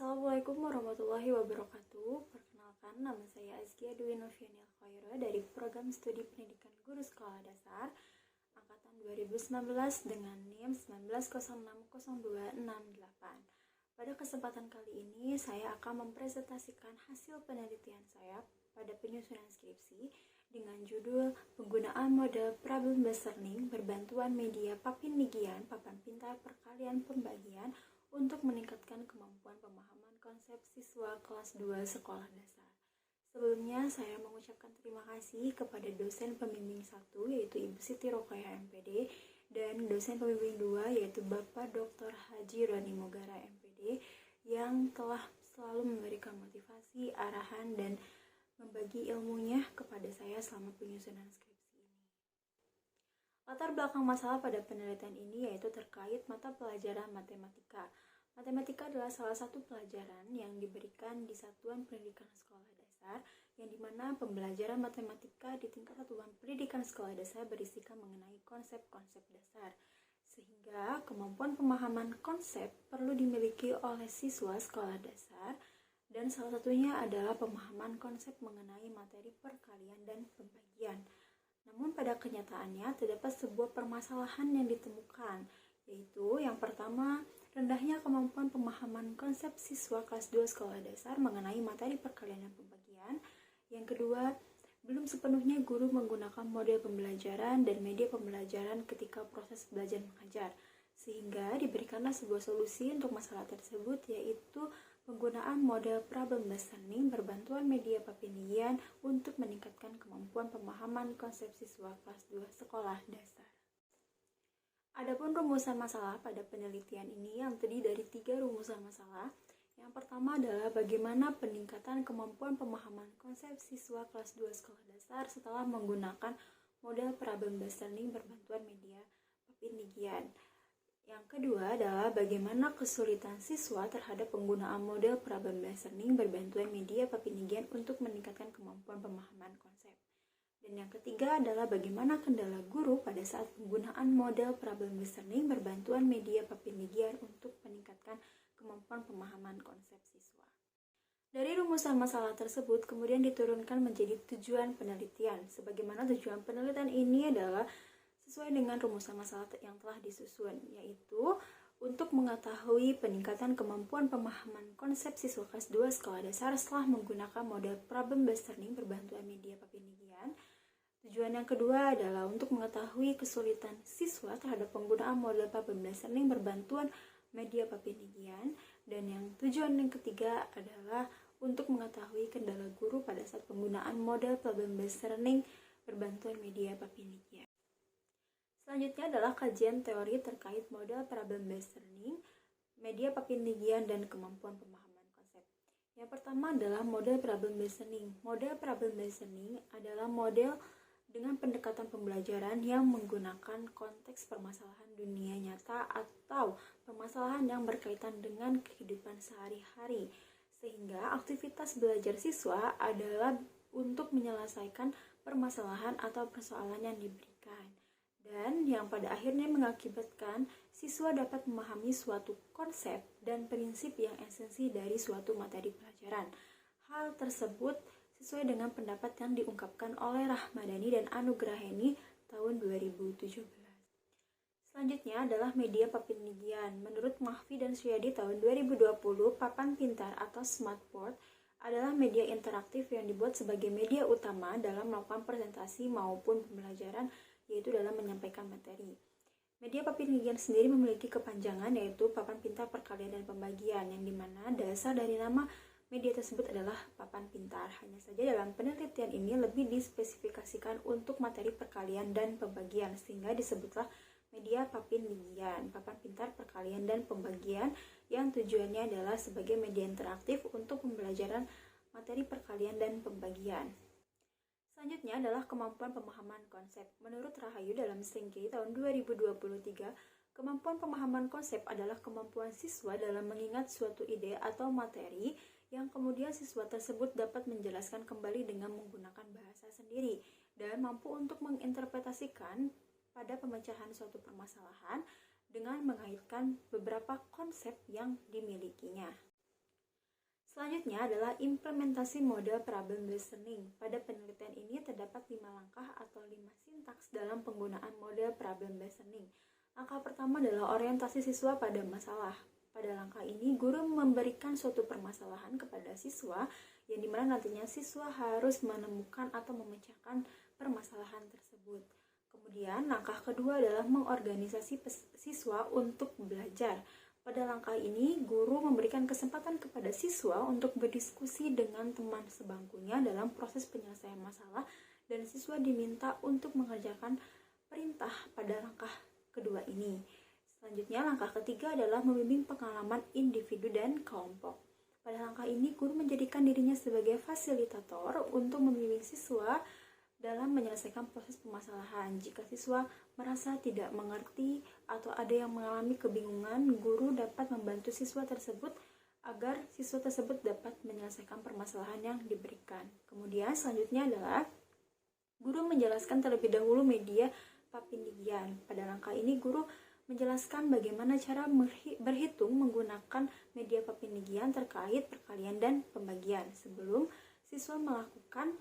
Assalamualaikum warahmatullahi wabarakatuh. Perkenalkan, nama saya Azkia Dwi Novianil Khaira dari Program Studi Pendidikan Guru Sekolah Dasar Angkatan 2019 dengan NIM 19060268. Pada kesempatan kali ini, saya akan mempresentasikan hasil penelitian saya pada penyusunan skripsi dengan judul Penggunaan Model Problem Based Learning Berbantuan Media Papinigian, Papan Pintar, Perkalian, Pembagian untuk meningkatkan kemampuan pemahaman konsep siswa kelas 2 sekolah dasar. Sebelumnya, saya mengucapkan terima kasih kepada dosen pembimbing 1 yaitu Ibu Siti Rokayah MPD dan dosen pembimbing 2 yaitu Bapak Dr. Haji Roni Mogara MPD yang telah selalu memberikan motivasi, arahan, dan membagi ilmunya kepada saya selama penyusunan skripsi ini. Latar belakang masalah pada penelitian ini yaitu terkait mata pelajaran matematika. Matematika adalah salah satu pelajaran yang diberikan di satuan pendidikan sekolah dasar, yang dimana pembelajaran matematika di tingkat satuan pendidikan sekolah dasar berisikan mengenai konsep-konsep dasar, sehingga kemampuan pemahaman konsep perlu dimiliki oleh siswa sekolah dasar, dan salah satunya adalah pemahaman konsep mengenai materi perkalian dan pembagian. Namun pada kenyataannya terdapat sebuah permasalahan yang ditemukan, yaitu yang pertama, rendahnya kemampuan pemahaman konsep siswa kelas 2 sekolah dasar mengenai materi perkalian dan pembagian. Yang kedua, belum sepenuhnya guru menggunakan model pembelajaran dan media pembelajaran ketika proses belajar mengajar, sehingga diberikanlah sebuah solusi untuk masalah tersebut, yaitu penggunaan model problem based learning berbantuan media papinigian untuk meningkatkan kemampuan pemahaman konsep siswa kelas 2 sekolah dasar. Adapun rumusan masalah pada penelitian ini yang terdiri dari 3 rumusan masalah. Yang pertama adalah bagaimana peningkatan kemampuan pemahaman konsep siswa kelas 2 sekolah dasar setelah menggunakan model problem based learning berbantuan media papinigian. Yang kedua adalah bagaimana kesulitan siswa terhadap penggunaan model problem based learning berbantuan media papinigian untuk meningkatkan kemampuan pemahaman konsep. Dan yang ketiga adalah bagaimana kendala guru pada saat penggunaan model problem based learning berbantuan media papinigian untuk meningkatkan kemampuan pemahaman konsep siswa. Dari rumusan masalah tersebut kemudian diturunkan menjadi tujuan penelitian. Sebagaimana tujuan penelitian ini adalah sesuai dengan rumusan masalah yang telah disusun, yaitu untuk mengetahui peningkatan kemampuan pemahaman konsep siswa kelas 2 sekolah dasar setelah menggunakan model problem based learning berbantuan media papinigian. Tujuan yang kedua adalah untuk mengetahui kesulitan siswa terhadap penggunaan model problem based learning berbantuan media papinigian. Dan yang tujuan yang ketiga adalah untuk mengetahui kendala guru pada saat penggunaan model problem based learning berbantuan media papinigian. Selanjutnya adalah kajian teori terkait model problem based learning, media papinigian, dan kemampuan pemahaman konsep. Yang pertama adalah model problem based learning. Model problem based learning adalah model dengan pendekatan pembelajaran yang menggunakan konteks permasalahan dunia nyata atau permasalahan yang berkaitan dengan kehidupan sehari-hari, sehingga aktivitas belajar siswa adalah untuk menyelesaikan permasalahan atau persoalan yang diberikan, dan yang pada akhirnya mengakibatkan siswa dapat memahami suatu konsep dan prinsip yang esensi dari suatu materi pelajaran. Hal tersebut sesuai dengan pendapat yang diungkapkan oleh Rahmadani dan Anugraheni tahun 2017. Selanjutnya adalah media papinigian. Menurut Mahfi dan Suyadi tahun 2020, papan pintar atau smartboard adalah media interaktif yang dibuat sebagai media utama dalam melakukan presentasi maupun pembelajaran, yaitu dalam menyampaikan materi. Media papinigian sendiri memiliki kepanjangan yaitu papan pintar perkalian dan pembagian, yang dimana dasar dari nama media tersebut adalah papan pintar. Hanya saja dalam penelitian ini lebih dispesifikasikan untuk materi perkalian dan pembagian, sehingga disebutlah media papinigian, papan pintar perkalian dan pembagian, yang tujuannya adalah sebagai media interaktif untuk pembelajaran materi perkalian dan pembagian. Selanjutnya adalah kemampuan pemahaman konsep. Menurut Rahayu dalam Sengke tahun 2023, kemampuan pemahaman konsep adalah kemampuan siswa dalam mengingat suatu ide atau materi yang kemudian siswa tersebut dapat menjelaskan kembali dengan menggunakan bahasa sendiri dan mampu untuk menginterpretasikan pada pemecahan suatu permasalahan dengan mengaitkan beberapa konsep yang dimilikinya. Selanjutnya adalah implementasi model problem based learning. Pada penelitian ini terdapat 5 langkah atau 5 sintaks dalam penggunaan model problem based learning. Langkah pertama adalah orientasi siswa pada masalah. Pada langkah ini, guru memberikan suatu permasalahan kepada siswa, yang dimana nantinya siswa harus menemukan atau memecahkan permasalahan tersebut. Kemudian, langkah kedua adalah mengorganisasi siswa untuk belajar. Pada langkah ini, guru memberikan kesempatan kepada siswa untuk berdiskusi dengan teman sebangkunya dalam proses penyelesaian masalah, dan siswa diminta untuk mengerjakan perintah pada langkah kedua ini. Selanjutnya, langkah ketiga adalah membimbing pengalaman individu dan kelompok. Pada langkah ini, guru menjadikan dirinya sebagai fasilitator untuk membimbing siswa dalam menyelesaikan proses permasalahan. Jika siswa merasa tidak mengerti atau ada yang mengalami kebingungan, guru dapat membantu siswa tersebut agar siswa tersebut dapat menyelesaikan permasalahan yang diberikan. Kemudian selanjutnya adalah guru menjelaskan terlebih dahulu media papinigian. Pada langkah ini, guru menjelaskan bagaimana cara berhitung menggunakan media papinigian terkait perkalian dan pembagian sebelum siswa melakukan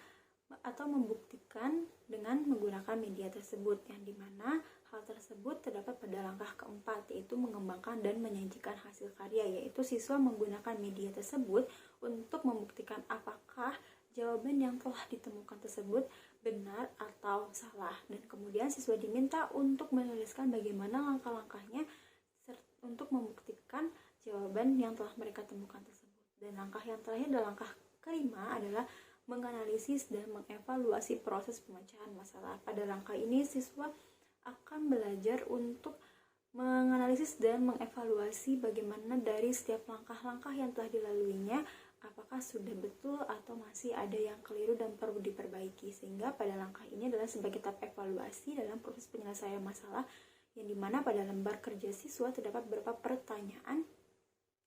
atau membuktikan dengan menggunakan media tersebut, yang dimana hal tersebut terdapat pada langkah keempat, yaitu mengembangkan dan menyajikan hasil karya, yaitu siswa menggunakan media tersebut untuk membuktikan apakah jawaban yang telah ditemukan tersebut benar atau salah, dan kemudian siswa diminta untuk menuliskan bagaimana langkah-langkahnya untuk membuktikan jawaban yang telah mereka temukan tersebut. Dan langkah yang terakhir adalah langkah kelima adalah menganalisis dan mengevaluasi proses pemecahan masalah. Pada langkah ini, siswa akan belajar untuk menganalisis dan mengevaluasi bagaimana dari setiap langkah-langkah yang telah dilaluinya, apakah sudah betul atau masih ada yang keliru dan perlu diperbaiki. Sehingga pada langkah ini adalah sebagai tahap evaluasi dalam proses penyelesaian masalah, yang dimana pada lembar kerja siswa terdapat beberapa pertanyaan,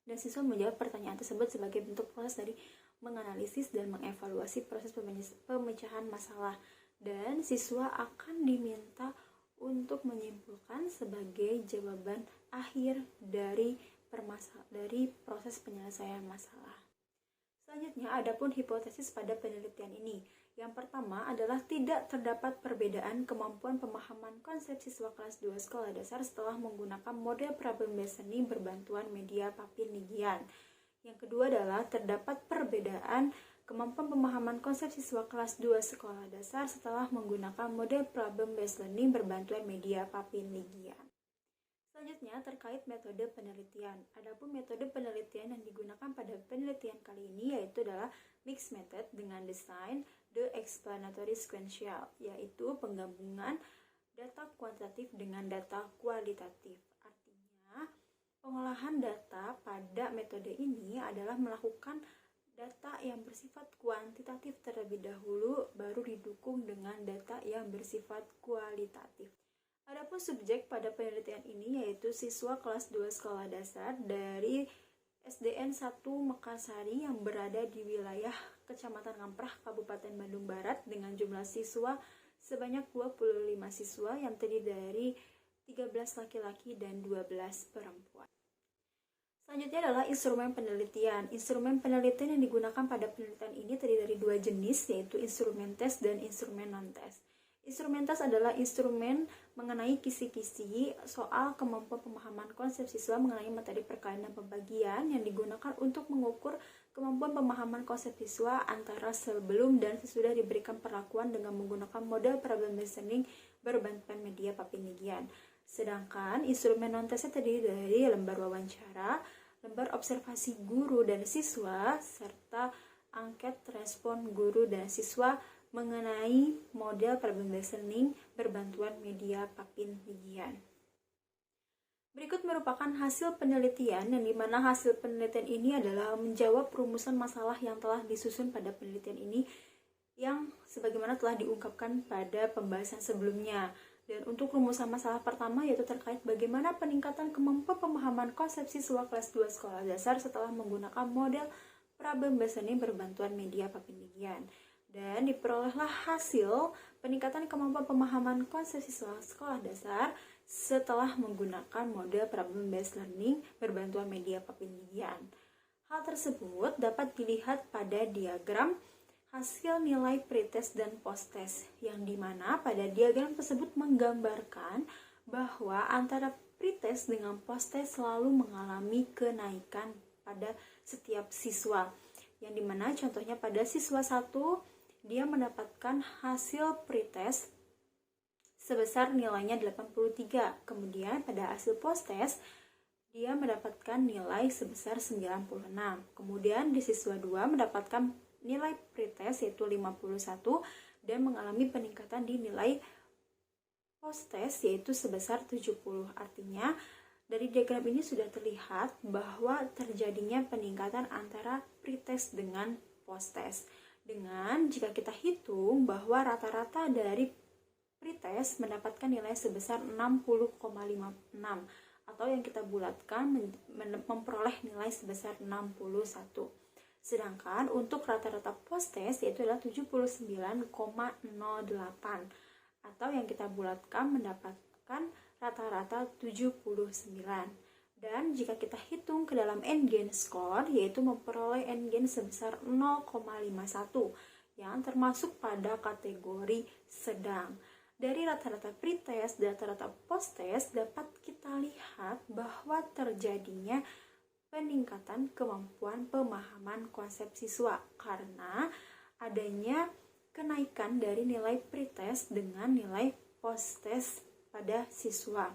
dan siswa menjawab pertanyaan tersebut sebagai bentuk proses dari menganalisis dan mengevaluasi proses pemecahan masalah, dan siswa akan diminta untuk menyimpulkan sebagai jawaban akhir dari proses penyelesaian masalah. Selanjutnya, adapun hipotesis pada penelitian ini. Yang pertama adalah tidak terdapat perbedaan kemampuan pemahaman konsep siswa kelas 2 sekolah dasar setelah menggunakan model problem based learning berbantuan media papinigian. Yang kedua adalah terdapat perbedaan kemampuan pemahaman konsep siswa kelas 2 sekolah dasar setelah menggunakan model problem based learning berbantuan media papinigian. Selanjutnya terkait metode penelitian. Adapun metode penelitian yang digunakan pada penelitian kali ini yaitu adalah mixed method dengan desain the explanatory sequential, yaitu penggabungan data kuantitatif dengan data kualitatif. Artinya, pengolahan data pada metode ini adalah melakukan data yang bersifat kuantitatif terlebih dahulu, baru didukung dengan data yang bersifat kualitatif. Adapun subjek pada penelitian ini yaitu siswa kelas 2 sekolah dasar dari SDN 1 Mekarsari yang berada di wilayah Kecamatan Ngamprah, Kabupaten Bandung Barat, dengan jumlah siswa sebanyak 25 siswa yang terdiri dari 13 laki-laki dan 12 perempuan. Selanjutnya adalah instrumen penelitian. Instrumen penelitian yang digunakan pada penelitian ini terdiri dari dua jenis, yaitu instrumen tes dan instrumen non-tes. Instrumen tes adalah instrumen mengenai kisi-kisi soal kemampuan pemahaman konsep siswa mengenai materi perkalian dan pembagian yang digunakan untuk mengukur kemampuan pemahaman konsep siswa antara sebelum dan sesudah diberikan perlakuan dengan menggunakan model problem based learning berbantuan media papinigian. Sedangkan instrumen non-tesnya terdiri dari lembar wawancara, lembar observasi guru dan siswa, serta angket respon guru dan siswa mengenai model problem based learning berbantuan media papinigian. Berikut merupakan hasil penelitian yang dimana hasil penelitian ini adalah menjawab rumusan masalah yang telah disusun pada penelitian ini yang sebagaimana telah diungkapkan pada pembahasan sebelumnya. Dan untuk rumusan masalah pertama yaitu terkait bagaimana peningkatan kemampuan pemahaman konsep siswa kelas 2 sekolah dasar setelah menggunakan model problem based learning berbantuan media papinigian. Dan diperolehlah hasil peningkatan kemampuan pemahaman konsep siswa sekolah dasar setelah menggunakan model problem based learning berbantuan media papinigian. Hal Hal tersebut dapat dilihat pada diagram hasil nilai pretest dan posttest, yang dimana pada diagram tersebut menggambarkan bahwa antara pretest dengan posttest selalu mengalami kenaikan pada setiap siswa, yang dimana contohnya pada siswa 1 dia mendapatkan hasil pretest sebesar nilainya 83, kemudian pada hasil posttest dia mendapatkan nilai sebesar 96, kemudian di siswa 2 mendapatkan nilai pretest yaitu 51 dan mengalami peningkatan di nilai posttest yaitu sebesar 70. Artinya dari diagram ini sudah terlihat bahwa terjadinya peningkatan antara pretest dengan posttest. Dengan jika kita hitung bahwa rata-rata dari pretest mendapatkan nilai sebesar 60,56 atau yang kita bulatkan memperoleh nilai sebesar 61. Sedangkan untuk rata-rata posttest yaitu adalah 79,08 atau yang kita bulatkan mendapatkan rata-rata 79. Dan jika kita hitung ke dalam N-gain score yaitu memperoleh N-gain sebesar 0,51 yang termasuk pada kategori sedang. Dari rata-rata pretest dan rata-rata posttest dapat kita lihat bahwa terjadinya peningkatan kemampuan pemahaman konsep siswa karena adanya kenaikan dari nilai pretest dengan nilai posttest pada siswa,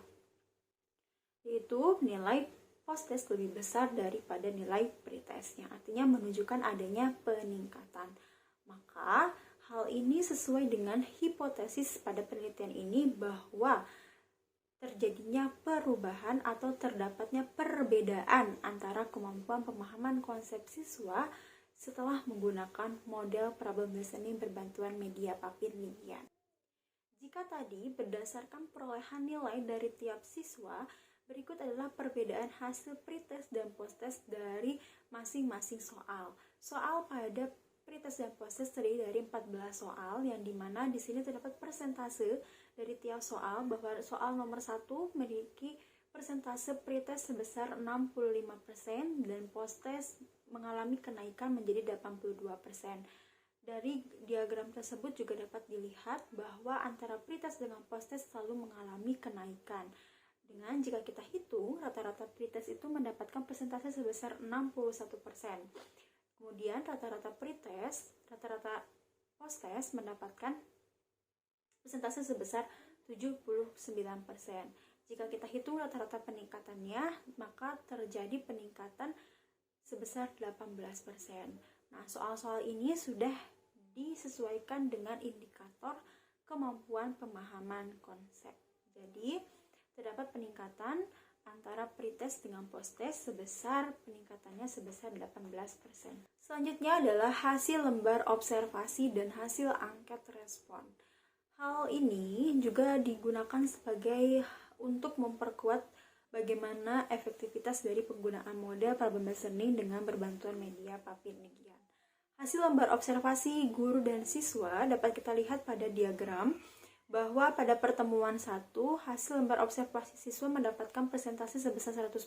yaitu nilai posttest lebih besar daripada nilai pretest, yang artinya menunjukkan adanya peningkatan. Maka hal ini sesuai dengan hipotesis pada penelitian ini bahwa terjadinya perubahan atau terdapatnya perbedaan antara kemampuan pemahaman konsep siswa setelah menggunakan model problem listening berbantuan media Papin-Lippian. Jika tadi berdasarkan perolehan nilai dari tiap siswa, berikut adalah perbedaan hasil pretest dan posttest dari masing-masing soal. Soal pada pretest dan posttest terdiri dari 14 soal, yang dimana di sini terdapat persentase dari tiap soal bahwa soal nomor 1 memiliki persentase pretest sebesar 65% dan posttest mengalami kenaikan menjadi 82%. Dari diagram tersebut juga dapat dilihat bahwa antara pretest dengan posttest selalu mengalami kenaikan. Dengan jika kita hitung, rata-rata pretest itu mendapatkan persentase sebesar 61%. Kemudian rata-rata posttest mendapatkan persentase sebesar 79%. Jika kita hitung rata-rata peningkatannya, maka terjadi peningkatan sebesar 18%. Nah, soal-soal ini sudah disesuaikan dengan indikator kemampuan pemahaman konsep. Jadi, terdapat peningkatan antara pretest dengan posttest peningkatannya sebesar 18%. Selanjutnya adalah hasil lembar observasi dan hasil angket respon. Hal ini juga digunakan sebagai untuk memperkuat bagaimana efektivitas dari penggunaan model problem listening dengan berbantuan media Papin-Lippian. Hasil lembar observasi guru dan siswa dapat kita lihat pada diagram bahwa pada pertemuan 1, hasil lembar observasi siswa mendapatkan persentase sebesar 100%,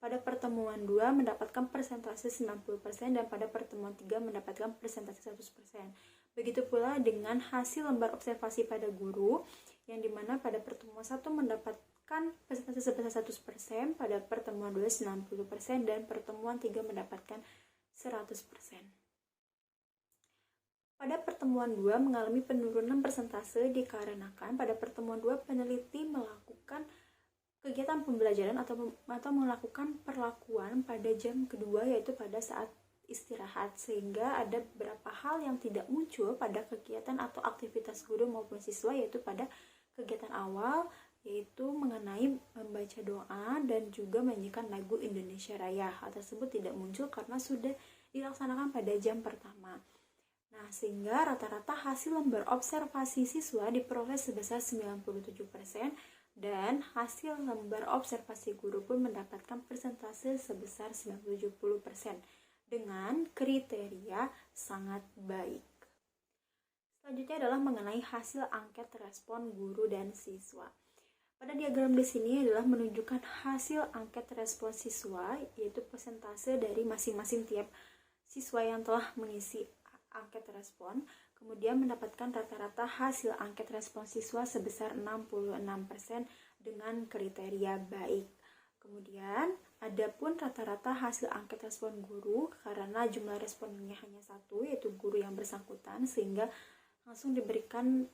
pada pertemuan 2 mendapatkan persentase 90%, dan pada pertemuan 3 mendapatkan persentase 100%. Begitu pula dengan hasil lembar observasi pada guru, yang dimana pada pertemuan 1 mendapatkan persentase sebesar 100%, pada pertemuan 2 90%, dan pertemuan 3 mendapatkan 100%. Pada pertemuan 2 mengalami penurunan persentase dikarenakan pada pertemuan 2 peneliti melakukan kegiatan pembelajaran atau melakukan perlakuan pada jam kedua, yaitu pada saat istirahat, sehingga ada beberapa hal yang tidak muncul pada kegiatan atau aktivitas guru maupun siswa, yaitu pada kegiatan awal, yaitu mengenai membaca doa dan juga menyanyikan lagu Indonesia Raya. Hal tersebut tidak muncul karena sudah dilaksanakan pada jam pertama. Nah, sehingga rata-rata hasil lembar observasi siswa diperoleh sebesar 97% dan hasil lembar observasi guru pun mendapatkan persentase sebesar 70% dengan kriteria sangat baik. Selanjutnya adalah mengenai hasil angket respon guru dan siswa. Pada diagram di sini adalah menunjukkan hasil angket respon siswa, yaitu persentase dari masing-masing tiap siswa yang telah mengisi angket respon, kemudian mendapatkan rata-rata hasil angket respon siswa sebesar 66% dengan kriteria baik. Kemudian, adapun rata-rata hasil angket respon guru karena jumlah respondennya hanya satu, yaitu guru yang bersangkutan, sehingga langsung diberikan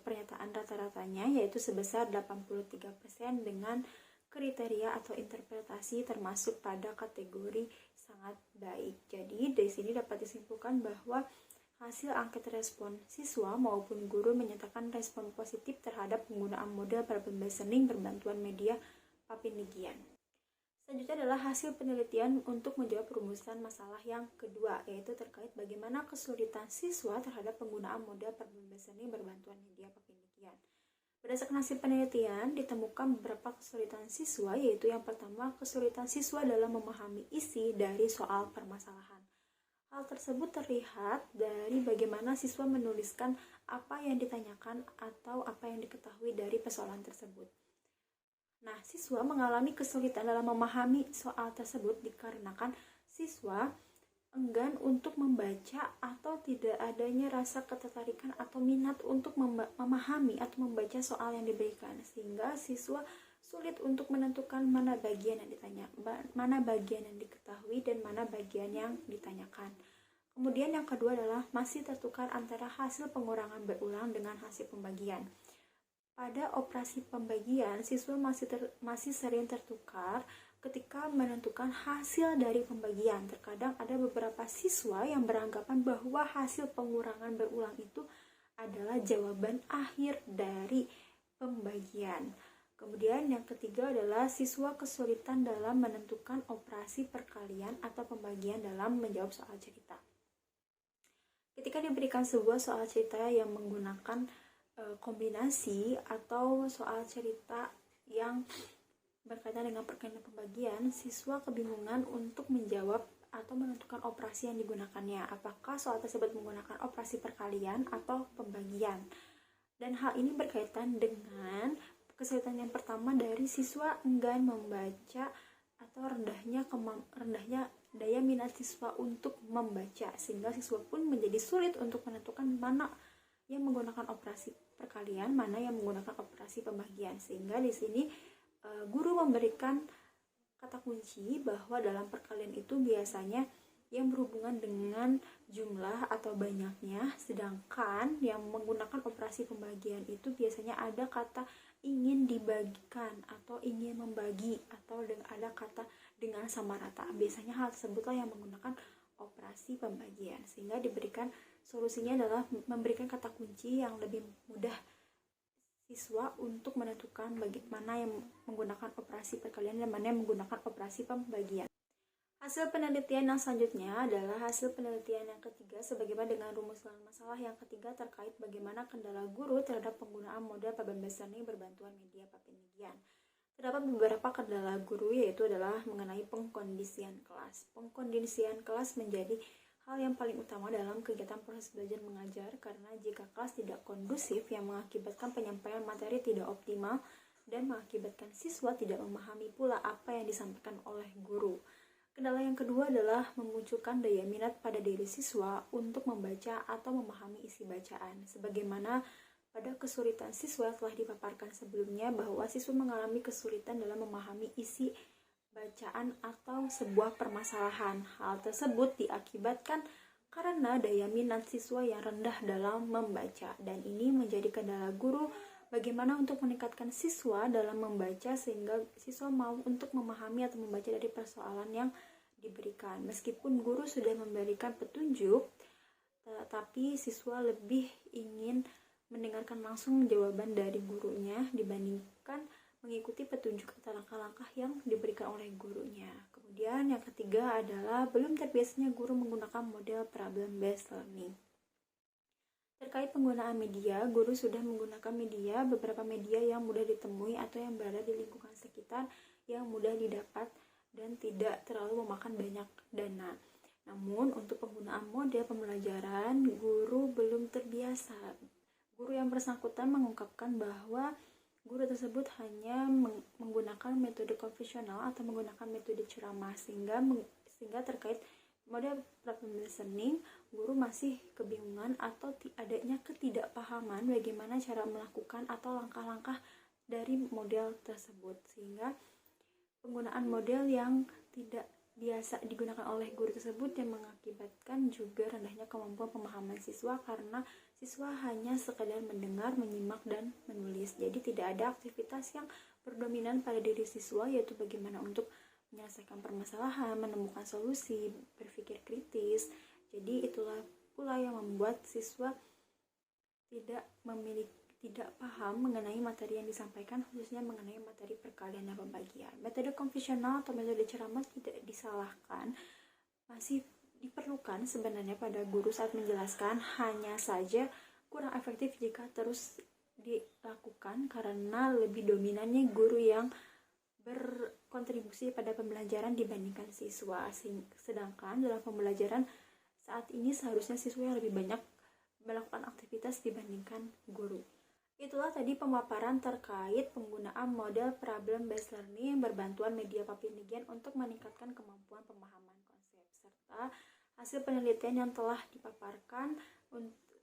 pernyataan rata-ratanya, yaitu sebesar 83% dengan kriteria atau interpretasi termasuk pada kategori sangat baik. Jadi dari sini dapat disimpulkan bahwa hasil angket respon siswa maupun guru menyatakan respon positif terhadap penggunaan model problem listening berbantuan media Papinigian. Selanjutnya adalah hasil penelitian untuk menjawab rumusan masalah yang kedua, yaitu terkait bagaimana kesulitan siswa terhadap penggunaan model problem listening berbantuan media Papinigian. Berdasarkan hasil penelitian, ditemukan beberapa kesulitan siswa, yaitu yang pertama, kesulitan siswa dalam memahami isi dari soal permasalahan. Hal tersebut terlihat dari bagaimana siswa menuliskan apa yang ditanyakan atau apa yang diketahui dari persoalan tersebut. Nah, siswa mengalami kesulitan dalam memahami soal tersebut dikarenakan siswa enggan untuk membaca atau tidak adanya rasa ketertarikan atau minat untuk memahami atau membaca soal yang diberikan, sehingga siswa sulit untuk menentukan mana bagian yang ditanya, mana bagian yang diketahui dan mana bagian yang ditanyakan. Kemudian yang kedua adalah masih tertukar antara hasil pengurangan berulang dengan hasil pembagian. Pada operasi pembagian, siswa masih sering tertukar ketika menentukan hasil dari pembagian. Terkadang ada beberapa siswa yang beranggapan bahwa hasil pengurangan berulang itu adalah jawaban akhir dari pembagian. Kemudian yang ketiga adalah siswa kesulitan dalam menentukan operasi perkalian atau pembagian dalam menjawab soal cerita. Ketika diberikan sebuah soal cerita yang menggunakan kombinasi atau soal cerita yang berkaitan dengan perkalian dan pembagian, siswa kebingungan untuk menjawab atau menentukan operasi yang digunakannya. Apakah soal tersebut menggunakan operasi perkalian atau pembagian? Dan hal ini berkaitan dengan kesulitan yang pertama dari siswa enggan membaca atau rendahnya daya minat siswa untuk membaca, sehingga siswa pun menjadi sulit untuk menentukan mana yang menggunakan operasi perkalian, mana yang menggunakan operasi pembagian. Sehingga di sini guru memberikan kata kunci bahwa dalam perkalian itu biasanya yang berhubungan dengan jumlah atau banyaknya, sedangkan yang menggunakan operasi pembagian itu biasanya ada kata ingin dibagikan atau ingin membagi, atau ada kata dengan sama rata. Biasanya hal tersebutlah yang menggunakan operasi pembagian, sehingga diberikan solusinya adalah memberikan kata kunci yang lebih mudah siswa untuk menentukan bagaimana yang menggunakan operasi perkalian dan mana yang menggunakan operasi pembagian. Hasil penelitian yang selanjutnya adalah hasil penelitian yang ketiga sebagaimana dengan rumusan masalah yang ketiga terkait bagaimana kendala guru terhadap penggunaan model problem listening berbantuan media Papinigian. Terdapat beberapa kendala guru, yaitu adalah mengenai pengkondisian kelas. Pengkondisian kelas menjadi hal yang paling utama dalam kegiatan proses belajar mengajar, karena jika kelas tidak kondusif yang mengakibatkan penyampaian materi tidak optimal dan mengakibatkan siswa tidak memahami pula apa yang disampaikan oleh guru. Kendala yang kedua adalah memunculkan daya minat pada diri siswa untuk membaca atau memahami isi bacaan, sebagaimana pada kesulitan siswa telah dipaparkan sebelumnya bahwa siswa mengalami kesulitan dalam memahami isi bacaan atau sebuah permasalahan. Hal tersebut diakibatkan karena daya minat siswa yang rendah dalam membaca, dan ini menjadi kendala guru bagaimana untuk meningkatkan siswa dalam membaca sehingga siswa mau untuk memahami atau membaca dari persoalan yang diberikan. Meskipun guru sudah memberikan petunjuk, tetapi siswa lebih ingin mendengarkan langsung jawaban dari gurunya dibandingkan mengikuti petunjuk atau langkah-langkah yang diberikan oleh gurunya. Kemudian yang ketiga adalah belum terbiasanya guru menggunakan model problem based learning. Terkait penggunaan media, guru sudah menggunakan beberapa media yang mudah ditemui atau yang berada di lingkungan sekitar, yang mudah didapat dan tidak terlalu memakan banyak dana. Namun untuk penggunaan model pembelajaran, guru belum terbiasa. Guru yang bersangkutan mengungkapkan bahwa guru tersebut hanya menggunakan metode konvensional atau menggunakan metode ceramah, sehingga terkait model problem listening, guru masih kebingungan atau adanya ketidakpahaman bagaimana cara melakukan atau langkah-langkah dari model tersebut, sehingga penggunaan model yang tidak biasa digunakan oleh guru tersebut yang mengakibatkan juga rendahnya kemampuan pemahaman siswa karena siswa hanya sekedar mendengar, menyimak, dan menulis. Jadi tidak ada aktivitas yang berdominan pada diri siswa, yaitu bagaimana untuk menyelesaikan permasalahan, menemukan solusi, berpikir kritis. Jadi itulah pula yang membuat siswa tidak paham mengenai materi yang disampaikan, khususnya mengenai materi perkalian dan pembagian. Metode konvensional atau metode ceramah tidak disalahkan, masih diperlukan sebenarnya pada guru saat menjelaskan, hanya saja kurang efektif jika terus dilakukan karena lebih dominannya guru yang berkontribusi pada pembelajaran dibandingkan siswa. Sedangkan dalam pembelajaran saat ini seharusnya siswa yang lebih banyak melakukan aktivitas dibandingkan guru. Itulah tadi pemaparan terkait penggunaan model problem based learning berbantuan media papinigian untuk meningkatkan kemampuan pemahaman konsep, serta hasil penelitian yang telah dipaparkan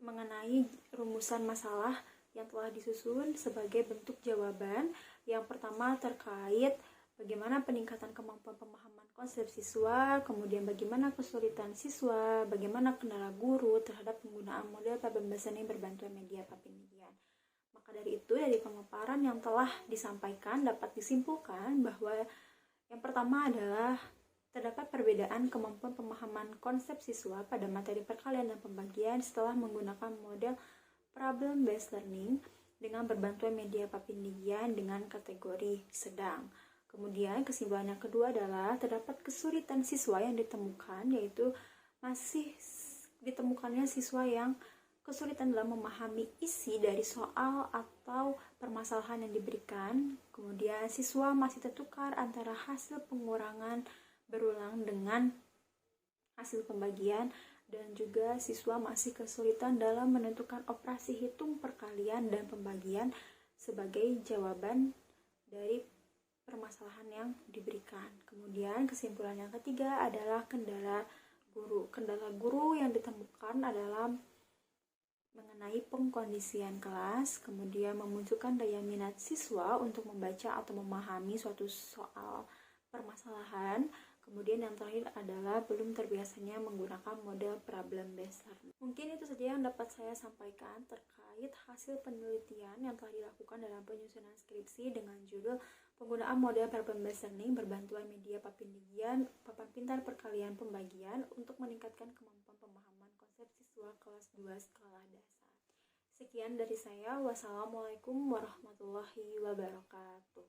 mengenai rumusan masalah yang telah disusun sebagai bentuk jawaban. Yang pertama terkait bagaimana peningkatan kemampuan pemahaman konsep siswa, kemudian bagaimana kesulitan siswa, bagaimana kendala guru terhadap penggunaan model problem based learning berbantuan media papinigian. Maka dari itu, dari pemaparan yang telah disampaikan dapat disimpulkan bahwa yang pertama adalah terdapat perbedaan kemampuan pemahaman konsep siswa pada materi perkalian dan pembagian setelah menggunakan model problem based learning dengan berbantuan media papinigian dengan kategori sedang. Kemudian kesimpulan yang kedua adalah terdapat kesulitan siswa yang ditemukan, yaitu masih ditemukannya siswa yang kesulitan dalam memahami isi dari soal atau permasalahan yang diberikan. Kemudian siswa masih tertukar antara hasil pengurangan berulang dengan hasil pembagian, dan juga siswa masih kesulitan dalam menentukan operasi hitung perkalian dan pembagian sebagai jawaban dari permasalahan yang diberikan. Kemudian kesimpulan yang ketiga adalah kendala guru. Kendala guru yang ditemukan adalah mengenai pengkondisian kelas, kemudian memunculkan daya minat siswa untuk membaca atau memahami suatu soal permasalahan. Kemudian yang terakhir adalah belum terbiasanya menggunakan model problem based learning. Mungkin itu saja yang dapat saya sampaikan terkait hasil penelitian yang telah dilakukan dalam penyusunan skripsi dengan judul penggunaan model problem based learning berbantuan media papinigian, papan pintar perkalian pembagian untuk meningkatkan kemampuan pemahaman konsep siswa kelas 2 skala dasar. Sekian dari saya. Wassalamualaikum warahmatullahi wabarakatuh.